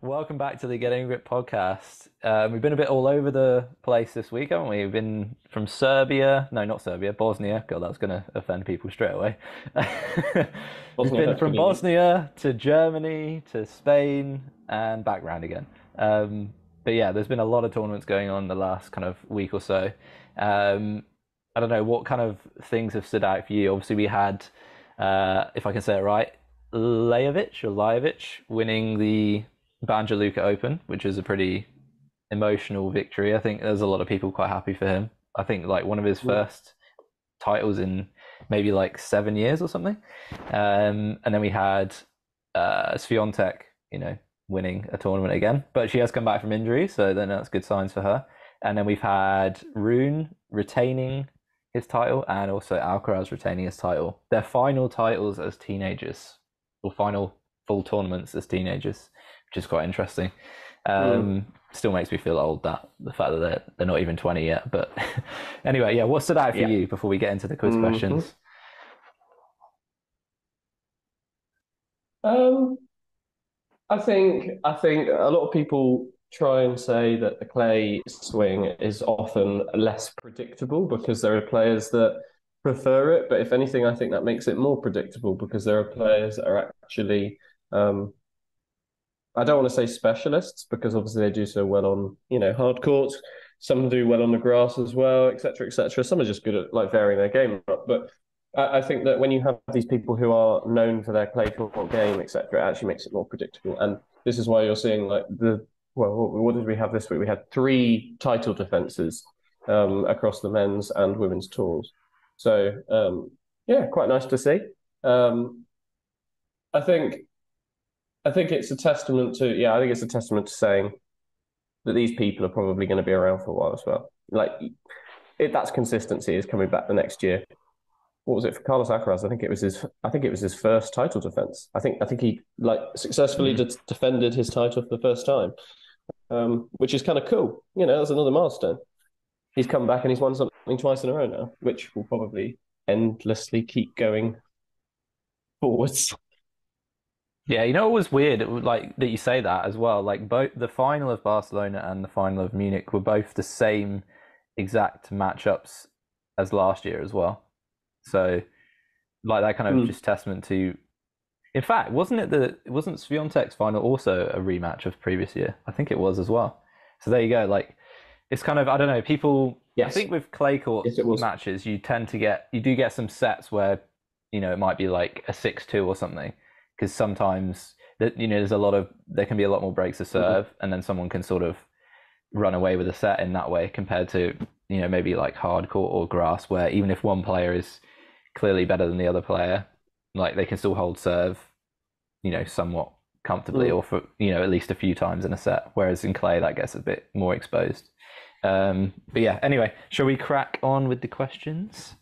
Welcome back to the Getting Grip podcast. We've been a bit all over the place this week, haven't we? We've been from Serbia, no, not Serbia, Bosnia. God, that's going to offend people straight away. We've Bosnia been from Herzegovina. Bosnia to Germany to Spain and back round again. But yeah, there's been a lot of tournaments going on the last kind of week or so. I don't know what kind of things have stood out for you. Obviously, we had, if I can say it right, Lajovic winning the Banja Luka Open, which is a pretty emotional victory. I think there's a lot of people quite happy for him. I think like one of his Yeah. first titles in maybe like 7 years or something. And then we had Swiatek, winning a tournament again, but she has come back from injury, so then that's good signs for her. And then we've had Rune retaining his title and also Alcaraz retaining his title. Their final titles as teenagers, or final full tournaments as teenagers, which is quite interesting. Mm. Still makes me feel old, that the fact that they're not even 20 yet. But anyway, yeah, what stood out for Yeah. you before we get into the quiz hmm questions? Um, I think a lot of people try and say that the clay swing is often less predictable because there are players that prefer it. But if anything, I think that makes it more predictable because there are players that are actually um, I don't want to say specialists because obviously they do so well on, hard courts. Some do well on the grass as well, etc., etc. Some are just good at like varying their game up. But I think that when you have these people who are known for their clay court game, etc., it actually makes it more predictable. And this is why you're seeing like what did we have this week? We had three title defenses across the men's and women's tours. So yeah, quite nice to see. Um, I think I think it's a testament to I think it's a testament to saying that these people are probably going to be around for a while as well. Like that's consistency is coming back the next year. What was it for Carlos Alcaraz? I think it was his first title defense. I think he like successfully Hmm. defended his title for the first time, which is kind of cool. That's another milestone. He's come back and he's won something twice in a row now, which will probably endlessly keep going forwards. Yeah, it was weird, like that you say that as well. Like both the final of Barcelona and the final of Munich were both the same exact matchups as last year as well. So like that kind of Mm. just testament to. In fact, wasn't Swiatek's final also a rematch of previous year? I think it was as well. So there you go. Like it's kind of, I don't know, people. I Yes, think with clay court yes, it was. matches, you do get some sets where it might be like a 6-2 or something, because sometimes there can be a lot more breaks to Mhm. serve, and then someone can sort of run away with a set in that way compared to maybe like hard court or grass, where even if one player is clearly better than the other player, like they can still hold serve, somewhat comfortably, Mm. or for at least a few times in a set. Whereas in clay, that gets a bit more exposed. But yeah, anyway, shall we crack on with the questions?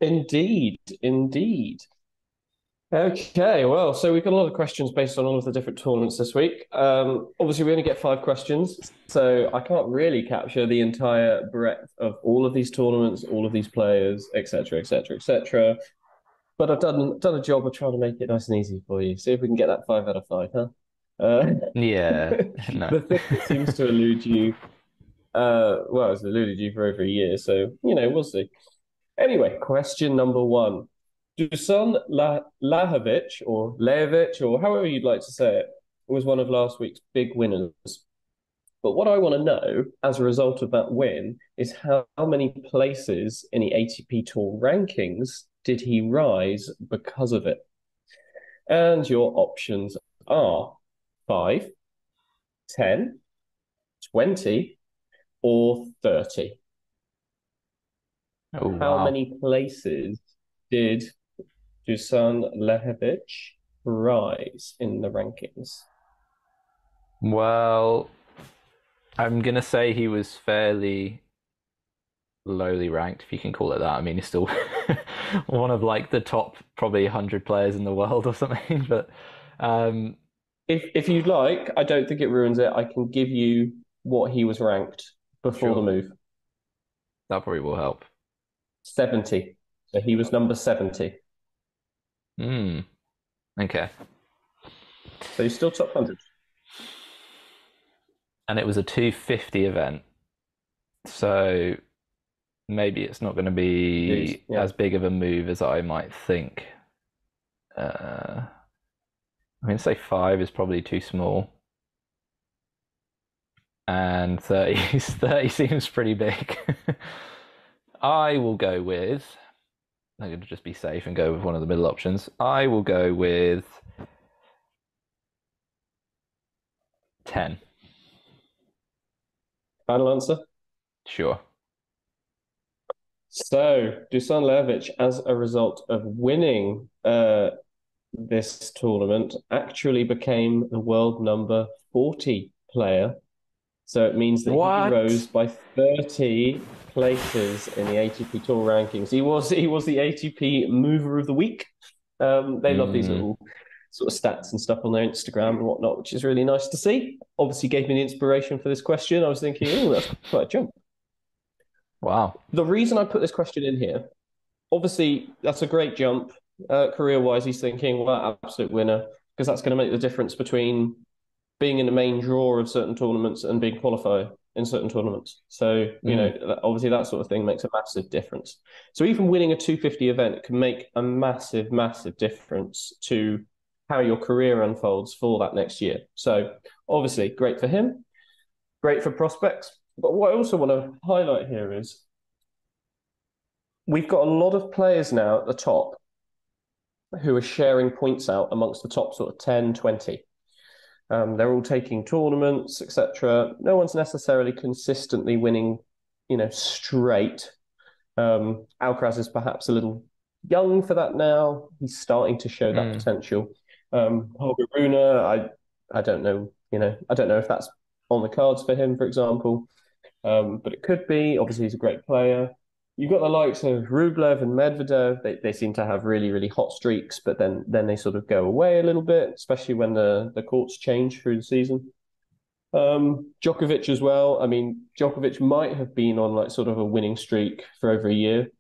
Indeed, indeed. Okay, well, so we've got a lot of questions based on all of the different tournaments this week. Obviously, we only get five questions, so I can't really capture the entire breadth of all of these tournaments, all of these players, etc., etc., etc. But I've done a job of trying to make it nice and easy for you. See if we can get that 5 out of 5, huh? Yeah, no. The thing that seems to elude you, well, it's eluded you for over a year, so we'll see. Anyway, question number one. Dusan Lajovic, or Lajovic, or however you'd like to say it, was one of last week's big winners. But what I want to know as a result of that win is how many places in the ATP Tour rankings did he rise because of it? And your options are 5, 10, 20, or 30. Oh How wow. many places did Dusan Lajovic rise in the rankings? Well, I'm gonna say he was fairly lowly ranked, if you can call it that. I mean, he's still one of like the top probably 100 players in the world or something. But um, If you'd like, I don't think it ruins it. I can give you what he was ranked before the sure, move. that probably will help. 70. So he was number 70. Hmm. Okay. So he's still top 100. And it was a 250 event. So maybe it's not going to Jeez, be yeah. as big of a move as I might think. I mean, say 5 is probably too small. And 30, 30 seems pretty big. I will go with. I'm going to just be safe and go with one of the middle options. I will go with 10. Final answer. Sure. So Dusan Lajovic, as a result of winning this tournament, actually became the world number 40 player. So it means that he What? rose by 30 places in the ATP Tour rankings. He was the ATP Mover of the Week. They love these Mm, little sort of stats and stuff on their Instagram and whatnot, which is really nice to see. Obviously, gave me the inspiration for this question. I was thinking, oh, that's quite a jump. wow. The reason I put this question in here, obviously, that's a great jump. Career-wise, he's thinking, well, absolute winner, because that's going to make the difference between being in the main draw of certain tournaments and being qualified in certain tournaments. So, Mm. obviously that sort of thing makes a massive difference. So even winning a 250 event can make a massive, massive difference to how your career unfolds for that next year. So obviously great for him, great for prospects. But what I also want to highlight here is we've got a lot of players now at the top who are sharing points out amongst the top sort of 10, 20. They're all taking tournaments, etc. No one's necessarily consistently winning, straight. Alcaraz is perhaps a little young for that now. He's starting to show that Mm. potential. Holger Rune, I don't know, I don't know if that's on the cards for him, for example. But it could be. Obviously, he's a great player. You've got the likes of Rublev and Medvedev. They seem to have really, really hot streaks, but then they sort of go away a little bit, especially when the courts change through the season. Djokovic as well. I mean, Djokovic might have been on like sort of a winning streak for over a year,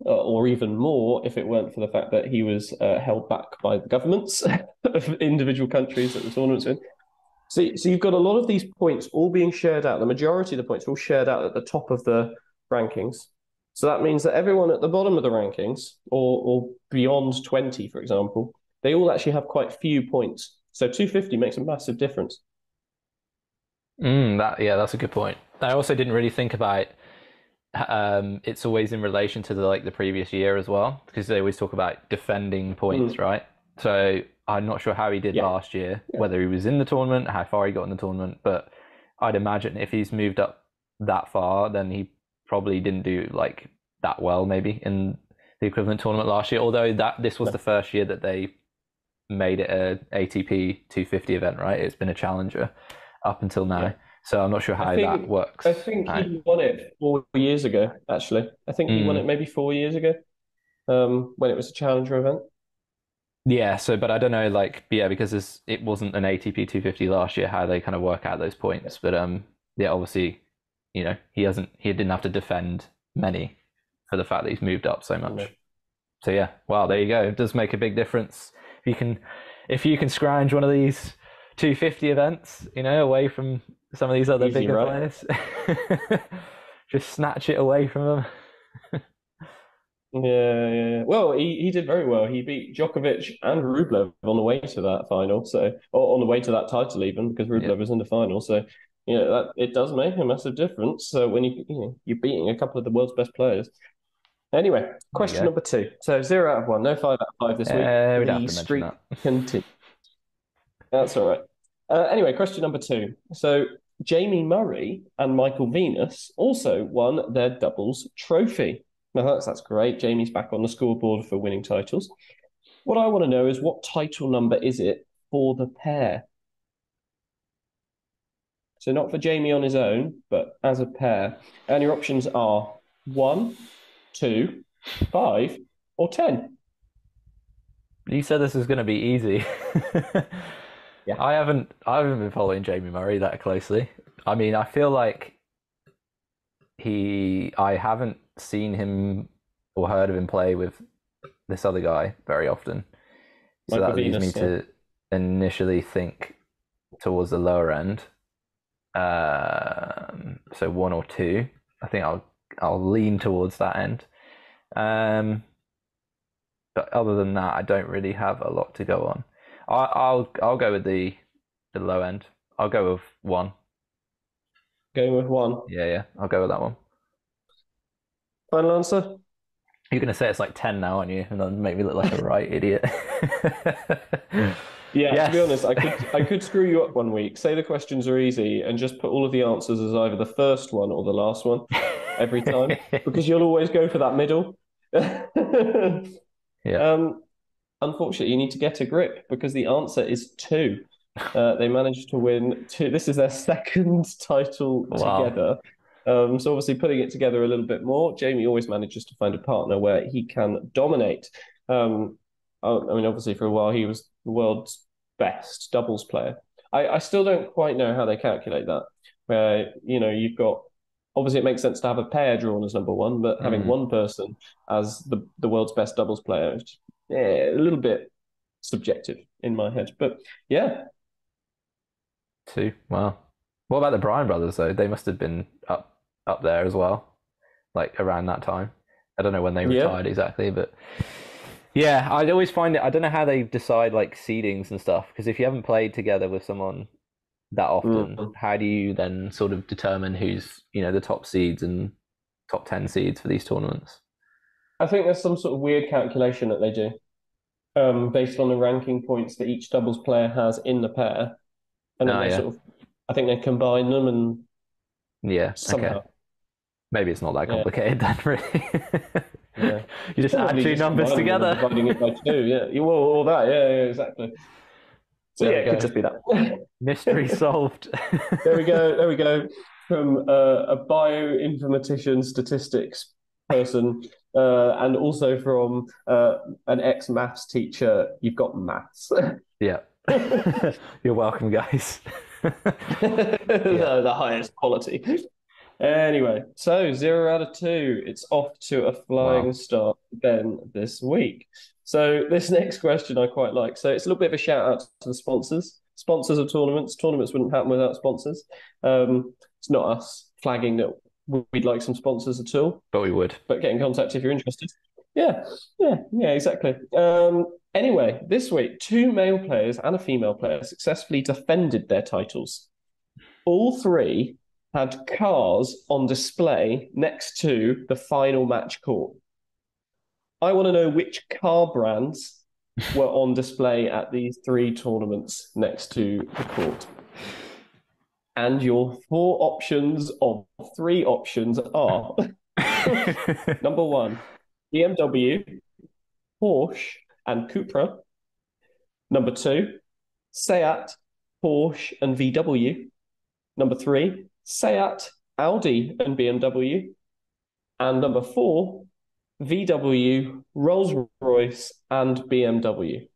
or even more if it weren't for the fact that he was held back by the governments of individual countries that the tournament's in. So you've got a lot of these points all being shared out. The majority of the points are all shared out at the top of the rankings. So that means that everyone at the bottom of the rankings, or beyond 20, for example, they all actually have quite few points. So 250 makes a massive difference. That's a good point. I also didn't really think about it's always in relation to the previous year as well, because they always talk about defending points, Mm, right? So I'm not sure how he did yeah, last year, yeah, whether he was in the tournament, how far he got in the tournament, but I'd imagine if he's moved up that far, then he probably didn't do like that well maybe in the equivalent tournament last year. Although that this was no, the first year that they made it a ATP 250 event, right? It's been a challenger up until yeah. now. So I'm not sure I how that think works I think out. he won it 4 years ago, actually. I think he won Mm. it maybe 4 years ago, when it was a challenger event. Yeah, so but I don't know, like yeah, because it wasn't an ATP 250 last year, how they kind of work out those Yeah, points. But yeah, obviously, he didn't have to defend many for the fact that he's moved up so no, much. So yeah, wow, there no. you go. It does make a big difference if you can scrounge one of these 250 events, away from some of these other Easy, bigger right? players. Just snatch it away from them. Yeah, yeah, yeah. Well, he did very well. He beat Djokovic and Rublev on the way to that final, or on the way to that title even because Yeah, Rublev was in the final. So, that it does make a massive difference. So when you're beating a couple of the world's best players. Anyway, there you question go. number two. So 0 out of 1, no 5 out of 5 this week. We'd have The to mention streak that. continues. That's all right. Anyway, question number two. So Jamie Murray and Michael Venus also won their doubles trophy. Now that's great. Jamie's back on the scoreboard for winning titles. What I want to know is what title number is it for the pair? So not for Jamie on his own, but as a pair. And your options are 1, 2, 5, or 10. You said this was going to be easy. Yeah. I haven't been following Jamie Murray that closely. I mean, I feel like I haven't seen him or heard of him play with this other guy very often. So Michael that leads me Venus, yeah. to initially think towards the lower end. So one or two. I think I'll lean towards that end. But other than that, I don't really have a lot to go on. I'll go with the low end. I'll go with one. Going with one. Yeah, I'll go with that one. Final answer? You're gonna say it's like 10 now, aren't you? And then make me look like a right idiot. Yeah, Yes. to be honest, I could screw you up one week, say the questions are easy, and just put all of the answers as either the first one or the last one every time, because you'll always go for that middle. Yeah. Unfortunately, you need to get a grip because the answer is two. They managed to win two. This is their second title Wow. together. So obviously putting it together a little bit more. Jamie always manages to find a partner where he can dominate. I mean, obviously for a while he was the world's best doubles player. I still don't quite know how they calculate that. Where, you've got, obviously it makes sense to have a pair drawn as number one, but having one person as the world's best doubles player is a little bit subjective in my head. But yeah, Two. Wow. What about the Bryan brothers though? They must have been up there as well, like around that time. I don't know when they yeah. retired exactly, but yeah, I always find it. I don't know how they decide like seedings and stuff because if you haven't played together with someone that often, Mm. how do you then sort of determine who's the top seeds and top 10 seeds for these tournaments? I think there's some sort of weird calculation that they do, based on the ranking points that each doubles player has in the pair, and then Oh they yeah, sort of, I think they combine them and yeah. Okay, somehow, maybe it's not that yeah, complicated then, really. yeah. You just add Probably two just numbers combining them and together. dividing it by two. Yeah, well, all that. Yeah, yeah, exactly. So There yeah, we it could go. just be that. Mystery solved. There we go. There we go. From a bioinformatician statistics person, and also from an ex-maths teacher, you've got maths. Yeah. You're welcome, guys. Yeah. The highest quality. Anyway, so 0 out of 2. It's off to a flying Wow. start then this week. So this next question I quite like. So it's a little bit of a shout out to the sponsors. Sponsors of tournaments. Tournaments wouldn't happen without sponsors. It's not us flagging that we'd like some sponsors at all, But we would. but get in contact if you're interested. Yeah, yeah, exactly. Anyway, this week, two male players and a female player successfully defended their titles. All three had cars on display next to the final match court. I want to know which car brands were on display at these three tournaments next to the court. And your four options of three options are number one, BMW, Porsche, and Cupra. Number two, Seat, Porsche, and VW. Number three, Seat, Audi, and BMW. And number four, VW, Rolls-Royce, and BMW.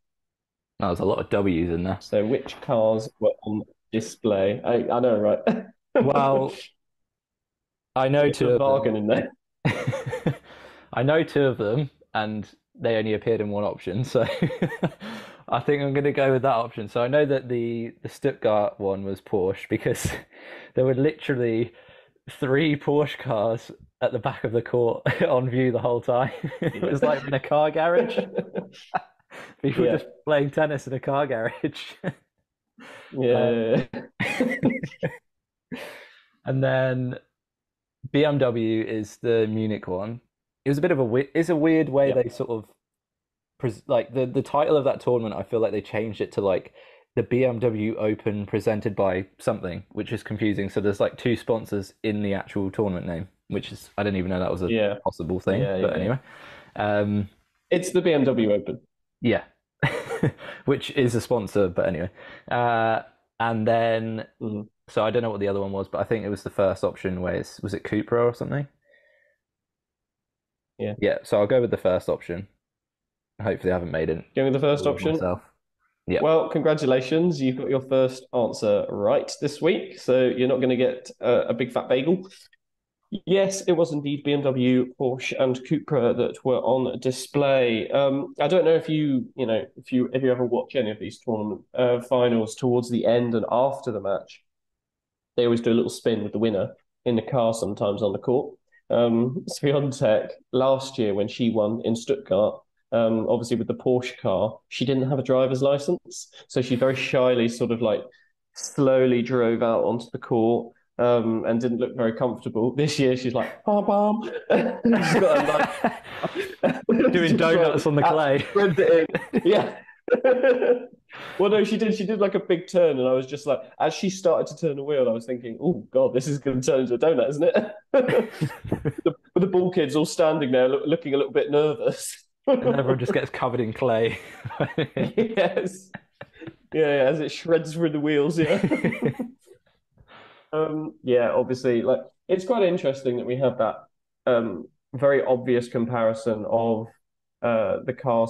Oh, there's a lot of W's in there. So which cars were on display? I know, right? Well, I know It's two a of bargain them. in there. I know two of them, and they only appeared in one option, so I think I'm going to go with that option. So I know that the Stuttgart one was Porsche because there were literally three Porsche cars at the back of the court on view the whole time. It was like in a car garage. People Yeah. just playing tennis in a car garage. Yeah. And then BMW is the Munich one. It was a bit of it's a weird way Yeah. they sort of like the title of that tournament. I feel like they changed it to like the BMW Open presented by something, which is confusing. So there's like two sponsors in the actual tournament name, which is I didn't even know that was a Yeah. possible thing. Yeah, But yeah. anyway, It's the BMW Open. yeah, which is a sponsor. But anyway, and then Mhm. so I don't know what the other one was, but I think it was the first option where was it Cupra or something? Yeah. Yeah, so I'll go with the first option. Hopefully, I haven't made it Going with the first option. myself. Yeah. Well, congratulations. You've got your first answer right this week. So you're not going to get a big fat bagel. Yes, it was indeed BMW, Porsche, and Cupra that were on display. I don't know if you ever watch any of these tournament finals towards the end and after the match. They always do a little spin with the winner in the car sometimes on the court. Swiatek last year when she won in Stuttgart, obviously with the Porsche car, she didn't have a driver's license, so she very shyly sort of like slowly drove out onto the court. And didn't look very comfortable. This year, she's like, "Bam, bam." She's got a Doing donuts on the clay. Yeah. Well, no, she did. She did like a big turn, and I was just like, as she started to turn the wheel, I was thinking, "Oh God, this is going to turn into a donut, isn't it?" the ball kids all standing there, looking a little bit nervous, and everyone just gets covered in clay. Yes, yeah, as it shreds through the wheels. Yeah, yeah. Obviously, like it's quite interesting that we have that very obvious comparison of the car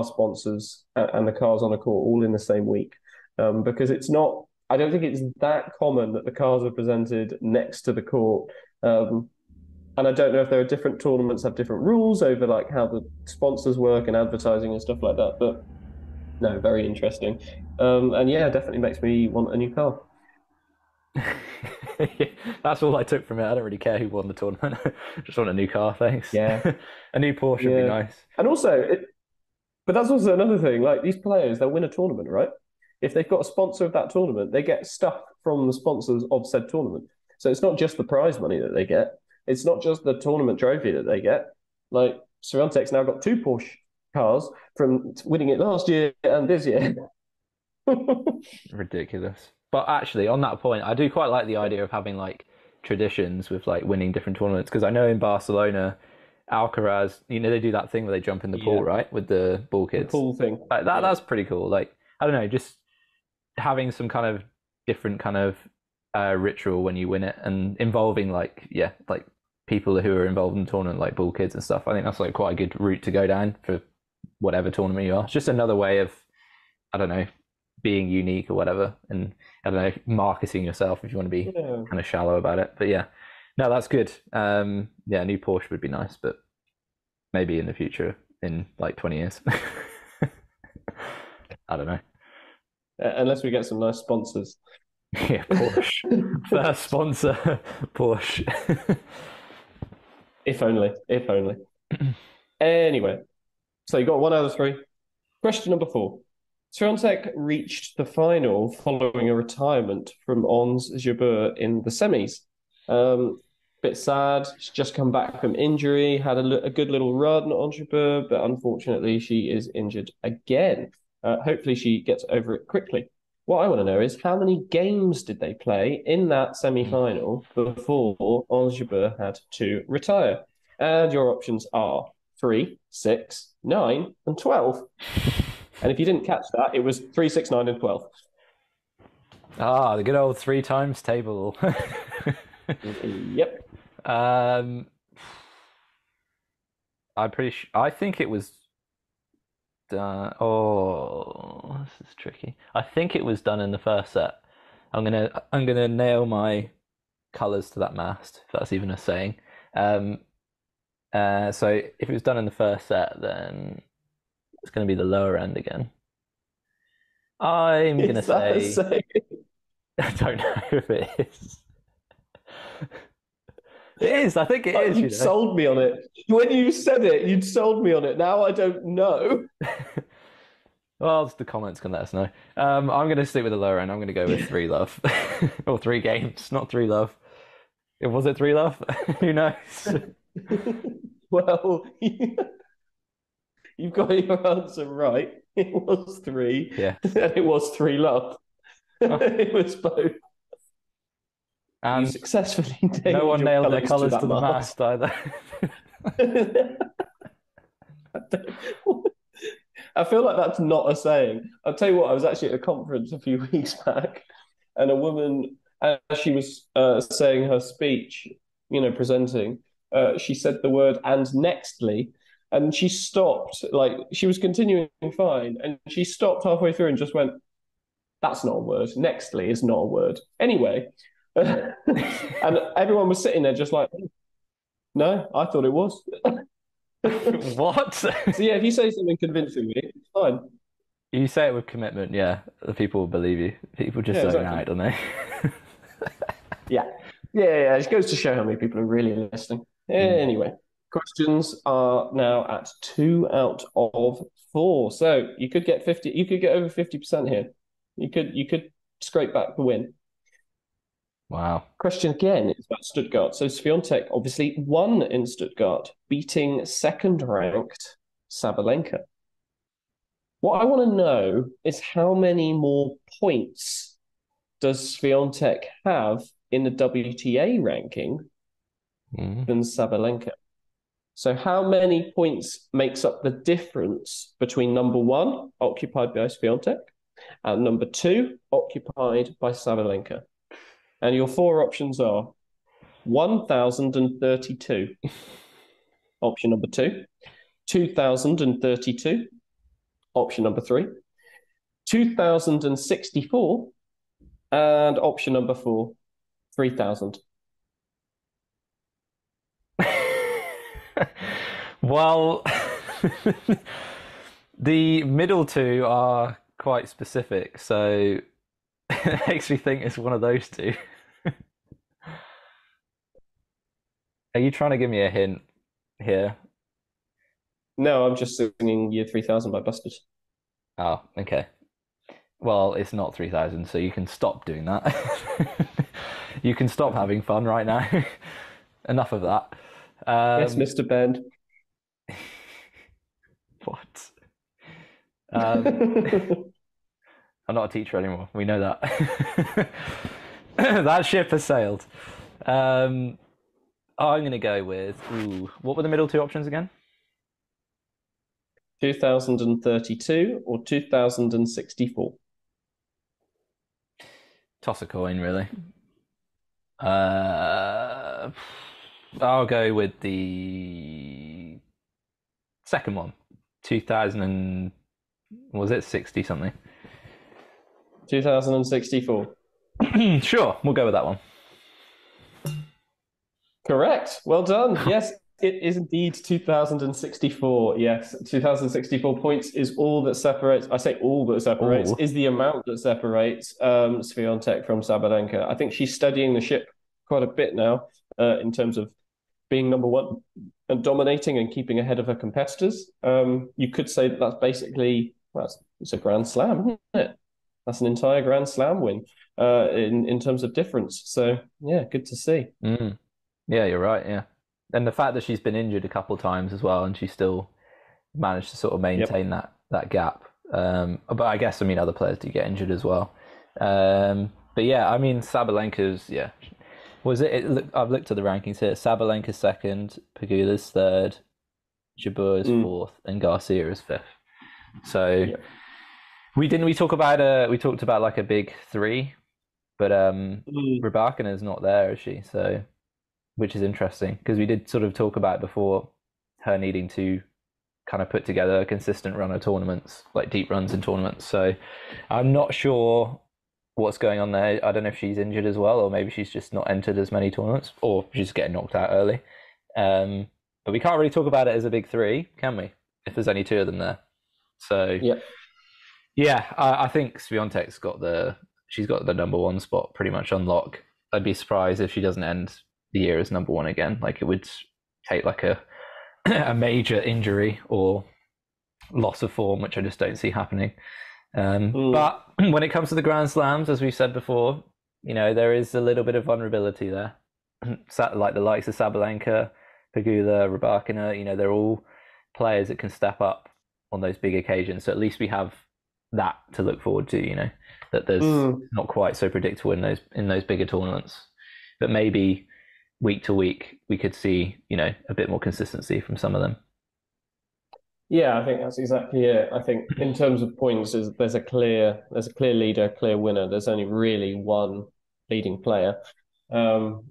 sponsors and the cars on a court all in the same week, because it's not. I don't think it's that common that the cars are presented next to the court, and I don't know if there are different tournaments have different rules over like how the sponsors work and advertising and stuff like that. But no, very interesting, and yeah, definitely makes me want a new car. That's all I took from it. I don't really care who won the tournament. Just want a new car, thanks. Yeah, A new Porsche would be yeah, nice. and also but that's also another thing. Like these players, they'll win a tournament, right? If they've got a sponsor of that tournament, they get stuff from the sponsors of said tournament. So it's not just the prize money that they get. It's not just the tournament trophy that they get. Like Swiatek's now got two Porsche cars from winning it last year and this year. Ridiculous. But actually, on that point, I do quite like the idea of having like traditions with like winning different tournaments because I know in Barcelona, Alcaraz, they do that thing where they jump in the pool, Yeah. right, with the ball The kids. pool thing. Like that, Yeah. that's pretty cool. Like I don't know, just having some kind of different kind of ritual when you win it and involving like people who are involved in the tournament, like ball kids and stuff. I think that's like quite a good route to go down for whatever tournament you are. It's just another way of I don't know being unique or whatever, and I don't know marketing yourself if you want to be Yeah. kind of shallow about it. But yeah, no, that's good. Yeah, a new Porsche would be nice, but maybe in the future, in like 20 years. I don't know. Unless we get some nice sponsors. Yeah, Porsche. First sponsor, Porsche. If only. If only. Anyway, so you got 1 out of 3. Question number 4. Swiatek reached the final following a retirement from Ons Jabeur in the semis. Bit sad. She's just come back from injury, had a good little run on Jabeur, but unfortunately she is injured again. Hopefully she gets over it quickly. What I want to know is how many games did they play in that semi-final before Ons Jabeur had to retire? And your options are 3, 6, 9, and 12. And if you didn't catch that, it was 3, 6, 9, and 12. Ah, the good old 3 times table. Yep. I think it was done. Oh, this is tricky. I think it was done in the first set. I'm gonna nail my colours to that mast, if that's even a saying. So if it was done in the first set, then it's gonna be the lower end again. I'm gonna Is that a say saying? I don't know if it is. It is. I think it is. You'd sold me on it. When you said it, you'd sold me on it. Now I don't know. Well, the comments can let us know. I'm going to stick with the lower end. I'm going to go with 3 love. Or 3 games, not 3 love. Was it 3 love? Who knows? Well, you've got your answer right. It was 3. Yeah. And it was 3 love. Oh. It was both. And you successfully no one nailed their colours to the mast. mast either. I feel like that's not a saying. I'll tell you what, I was actually at a conference a few weeks back, and a woman, as she was saying her speech, presenting, she said the word "and nextly," and she stopped, like she was continuing fine, and she stopped halfway through and just went, "That's not a word. Nextly is not a word." Anyway, And everyone was sitting there just like, no, I thought it was. What? So yeah, if you say something convincingly, it's fine. You say it with commitment, yeah. The people will believe you. People just Yeah, zone exactly. out, don't they? Yeah. Yeah. It goes to show how many people are really listening. Mm. Anyway, questions are now at 2 out of 4. So you could get 50, you could get over 50% here. You could scrape back the win. Wow. Question again is about Stuttgart. So Swiatek obviously won in Stuttgart, beating second ranked Sabalenka. What I want to know is how many more points does Swiatek have in the WTA ranking Mm. than Sabalenka? So how many points makes up the difference between number one, occupied by Swiatek, and number two, occupied by Sabalenka? And your four options are 1,032, option number two, 2,032, option number three, 2,064, and option number four, 3,000. Well, the middle two are quite specific, so it makes me think it's one of those two. Are you trying to give me a hint here? No, I'm just singing Year 3000 by Busters. Oh, okay. Well, it's not 3,000, so you can stop doing that. You can stop having fun right now. Enough of that. Yes, Mr. Ben. What? Um, I'm not a teacher anymore. We know that. That ship has sailed. I'm going to go with. Ooh, what were the middle two options again? 2032 or 2064? Toss a coin, really. Uh, I'll go with the second one. 2000 and was it 60 something? 2064. Sure, we'll go with that one. Correct. Well done. Yes, it is indeed 2064. Yes, 2064 points is all that separates. I say all that separates Oh, is the amount that separates Swiatek from Sabalenka. I think she's studying the ship quite a bit now in terms of being number one and dominating and keeping ahead of her competitors. You could say that that's basically it's a Grand Slam, isn't it? That's an entire Grand Slam win in terms of difference. So yeah, good to see. mm. Yeah, you're right. Yeah, and the fact that she's been injured a couple of times as well, and she still managed to sort of Yep. maintain that gap. But I guess other players do get injured as well. But yeah, I mean Sabalenka's Was I've looked at the rankings here. Sabalenka's second, Pegula's third, Jabeur is fourth, and Garcia is fifth. So Yep. we talked about like a big three, but Mm. Rybakina is not there, is she? So which is interesting because we did sort of talk about before her needing to kind of put together a consistent run of tournaments, like deep runs in tournaments. So I'm not sure what's going on there. I don't know if she's injured as well, or maybe she's just not entered as many tournaments, or she's getting knocked out early. But we can't really talk about it as a big three, can we? If there's only two of them there. So Yep. yeah, I think Swiatek's she's got the number one spot pretty much on lock. I'd be surprised if she doesn't end the year as number one again. Like it would take like a a major injury or loss of form, which I just don't see happening. But when it comes to the Grand Slams, as we've said before, there is a little bit of vulnerability there. Like the likes of Sabalenka, Pegula, Rybakina, they're all players that can step up on those big occasions. So at least we have that to look forward to, that there's not quite so predictable in those bigger tournaments. But maybe week to week we could see, a bit more consistency from some of them. Yeah, I think that's exactly it. I think in terms of points, there's a clear leader, clear winner. There's only really one leading player. And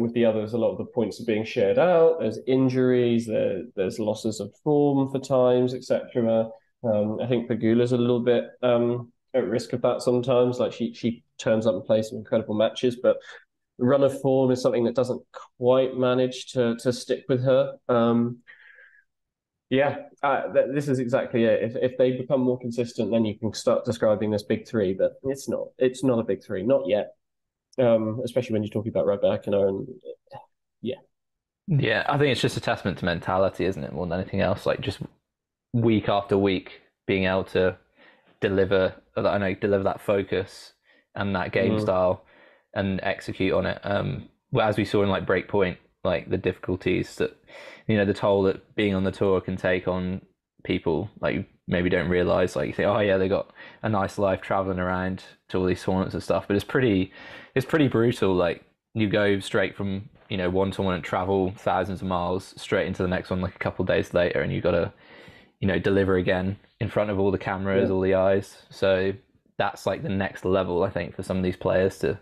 with the others, a lot of the points are being shared out. There's injuries, there's losses of form for times, etc. I think Pegula's a little bit at risk of that sometimes. Like she turns up and plays some incredible matches, but run of form is something that doesn't quite manage to stick with her. This is exactly it. If they become more consistent, then you can start describing this big three. But it's not. It's not a big three, not yet. Especially when you're talking about Rebecca and yeah, Yeah, I think it's just a testament to mentality, isn't it? More than anything else, like just week after week being able to deliver. I know deliver that focus and that game style and execute on it. Well, as we saw in like Breakpoint, like the difficulties that the toll that being on the tour can take on people, like you maybe don't realize. Like you think, oh yeah, they got a nice life traveling around to all these tournaments and stuff, but it's pretty brutal. Like you go straight from one tournament, travel thousands of miles straight into the next one like a couple of days later, and you got to deliver again in front of all the cameras, all the eyes. So that's like the next level, I think, for some of these players to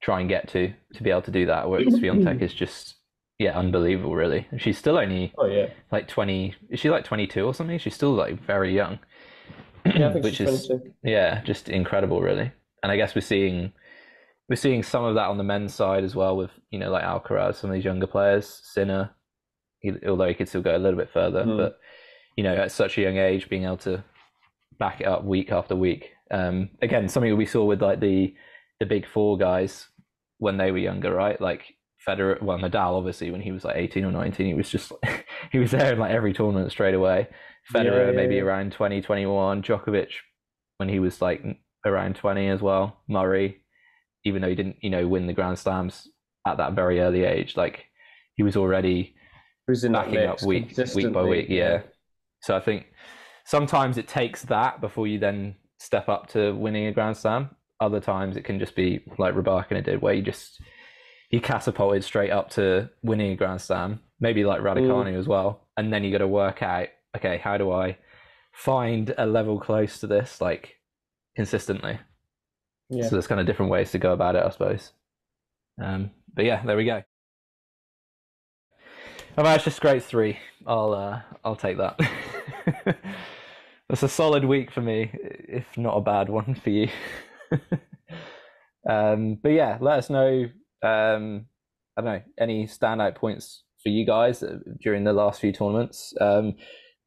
try and get to be able to do that. Whereas Swiatek is just unbelievable, really. And she's still only like 20. Is she like 22 or something? She's still like very young. Yeah, I think which is 22. Just incredible, really. And I guess we're seeing some of that on the men's side as well with like Alcaraz, some of these younger players, Sinner, although he could still go a little bit further, but at such a young age, being able to back it up week after week. Again, something we saw with like the big four guys when they were younger, right? Like Federer, well, Nadal, obviously, when he was like 18 or 19, he was just he was there in like every tournament straight away. Federer maybe around 20, 21. Djokovic when he was like around 20 as well. Murray, even though he didn't win the Grand Slams at that very early age, like he was already backing up week by week. Yeah. So I think sometimes it takes that before you then step up to winning a Grand Slam. Other times it can just be like Rybakina did, where you catapulted straight up to winning a Grand Slam, maybe like Raducanu as well. And then you got to work out, okay, how do I find a level close to this, like consistently? Yeah. So there's kind of different ways to go about it, I suppose. But yeah, there we go. I've actually scraped 3. I'll take that. That's a solid week for me, if not a bad one for you. But yeah, let us know. I don't know, any standout points for you guys during the last few tournaments.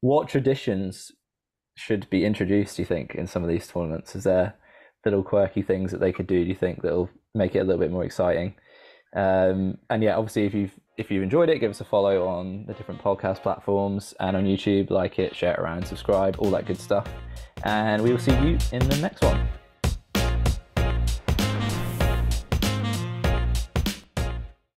What traditions should be introduced, do you think, in some of these tournaments? Is there little quirky things that they could do you think that'll make it a little bit more exciting? And yeah, obviously if you enjoyed it, give us a follow on the different podcast platforms and on YouTube. Like it, share it around, subscribe, all that good stuff, and we will see you in the next one.